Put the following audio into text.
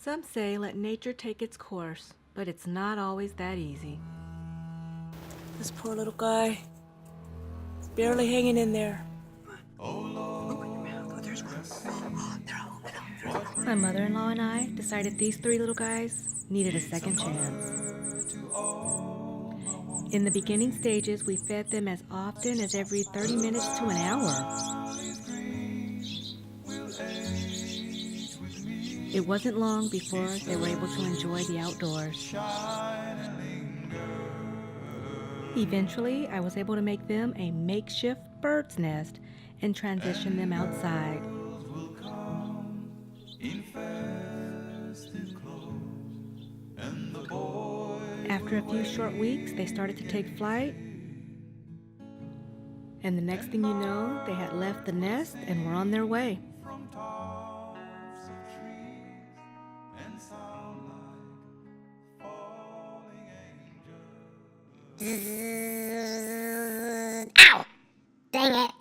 Some say let nature take its course, but it's not always that easy. This poor little guy. He's barely hanging in there. My mother-in-law and I decided these three little guys needed a second chance. In the beginning stages, we fed them as often as every 30 minutes to an hour. It wasn't long before they were able to enjoy the outdoors. Eventually, I was able to make them a makeshift bird's nest and transition them outside. After a few short weeks, they started to take flight. And the next thing you know, they had left the nest and were on their way. Ow! Dang it.